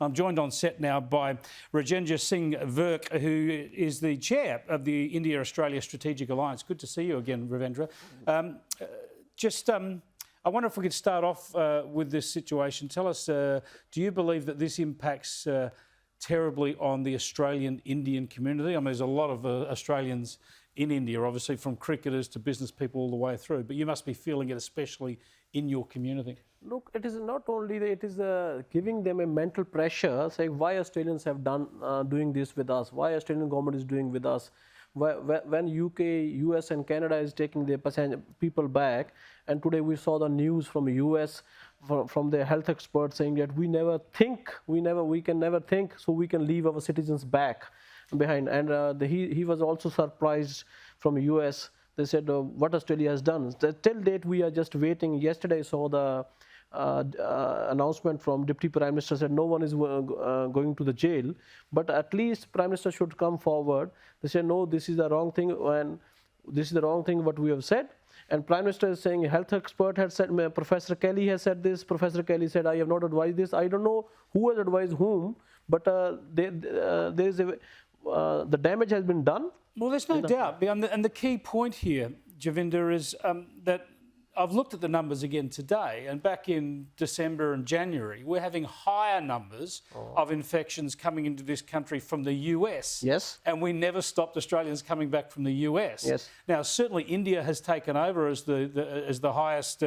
I'm joined on set now by Singh, Virk, who is the chair of the India-Australia Strategic Alliance. Good to see you again, Ravindra. I wonder if we could start off with this situation. Tell us, do you believe that this impacts terribly on the Australian-Indian community? I mean, there's a lot of Australians in India, obviously, from cricketers to business people all the way through, but you must be feeling it especially in your community. Look, it is not only that, it is giving them a mental pressure, saying why Australians have done doing this with us, why Australian government is doing with us. When UK, US and Canada is taking their people back, and today we saw the news from US, from the health experts saying that we can never think, so we can leave our citizens back behind. And he was also surprised from US. They said what Australia has done. Till date, we are just waiting. Yesterday, I saw the announcement from Deputy Prime Minister said no one is going to the jail, but at least Prime Minister should come forward. They said no, this is the wrong thing, and this is the wrong thing what we have said. And Prime Minister is saying a health expert had said, Professor Kelly has said this. Professor Kelly said I have not advised this. I don't know who has advised whom, but there is the damage has been done. Well, there's no doubt, and the key point here, Jagvinder, is that I've looked at the numbers again today, and back in December and January, we're having higher numbers of infections coming into this country from the US. Yes. And we never stopped Australians coming back from the US. Yes. Now, certainly India has taken over as the highest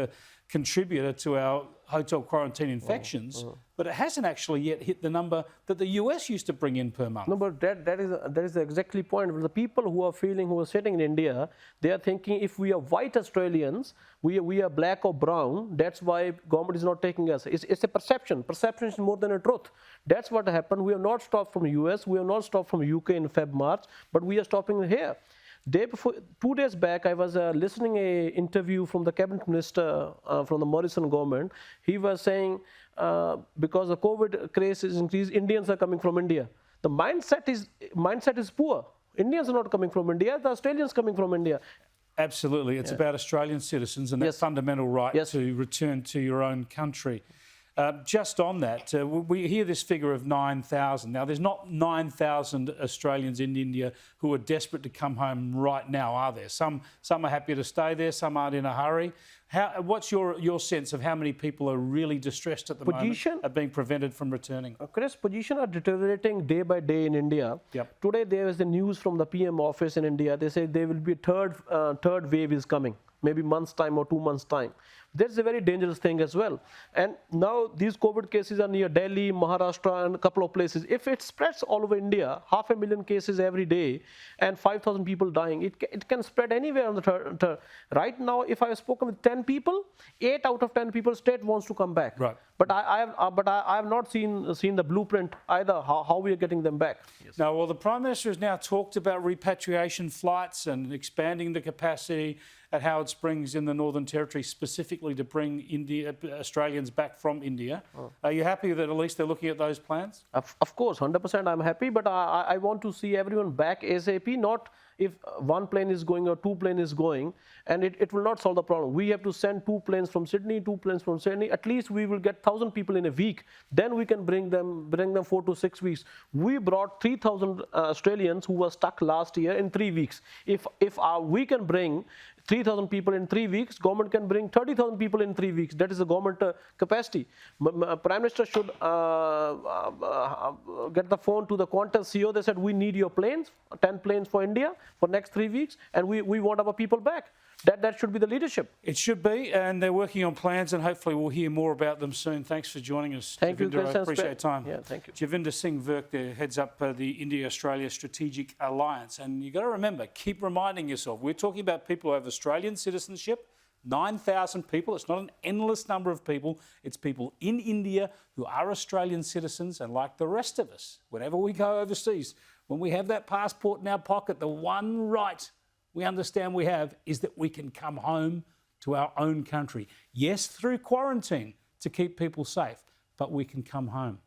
contributor to our hotel quarantine infections, but it hasn't actually yet hit the number that the US used to bring in per month. No, but that is exactly the point. The people who are sitting in India, they are thinking if we are white Australians, we are black or brown, that's why government is not taking us. It's a perception. Perception is more than a truth. That's what happened. We have not stopped from US, we have not stopped from UK in March, but we are stopping here. 2 days back, I was listening a interview from the cabinet minister from the Morrison government. He was saying because the COVID case is increased, Indians are coming from India. The mindset is poor. Indians are not coming from India. The Australians coming from India. Absolutely, it's about Australian citizens and that fundamental right to return to your own country. Just on that, we hear this figure of 9,000. Now, there's not 9,000 Australians in India who are desperate to come home right now, are there? Some are happy to stay there, some aren't in a hurry. What's your sense of how many people are really distressed at the moment, are being prevented from returning? Chris, positions are deteriorating day by day in India. Yep. Today, there is the news from the PM office in India. They say there will be a third wave is coming, maybe month's time or 2 months' time. That's a very dangerous thing as well. And now these COVID cases are near Delhi, Maharashtra and a couple of places. If it spreads all over India, 500,000 cases every day and 5,000 people dying, it can spread anywhere on the third. Right now, if I have spoken with 10 people, 8 out of 10 people state wants to come back. Right. But I have not seen the blueprint either, how we are getting them back. Yes. Now, well, the Prime Minister has now talked about repatriation flights and expanding the capacity at Howard Springs in the Northern Territory, specifically to bring Australians back from India. Are you happy that at least they're looking at those plans? Of course, 100% I'm happy, but I want to see everyone back ASAP, not if one plane is going or 2 planes is going, and it will not solve the problem. We have to send 2 planes from Sydney, 2 planes from Sydney. At least we will get 1,000 people in a week. Then we can bring them 4 to 6 weeks. We brought 3,000 Australians who were stuck last year in 3 weeks. If we can bring 3,000 people in 3 weeks, government can bring 30,000 people in 3 weeks. That is the government capacity. Prime Minister should get the phone to the Qantas CEO. They said, we need your planes, 10 planes for India for next 3 weeks, and we want our people back. That should be the leadership. It should be, and they're working on plans, and hopefully we'll hear more about them soon. Thanks for joining us, Thank you, Jagvinder. I appreciate your time. Yeah, thank you. Jagvinder Singh Virk there heads up the India-Australia Strategic Alliance. And you've got to remember, keep reminding yourself, we're talking about people who have Australian citizenship, 9,000 people. It's not an endless number of people. It's people in India who are Australian citizens, and like the rest of us, whenever we go overseas, when we have that passport in our pocket, the one right we understand we have is that we can come home to our own country. Yes, through quarantine to keep people safe, but we can come home.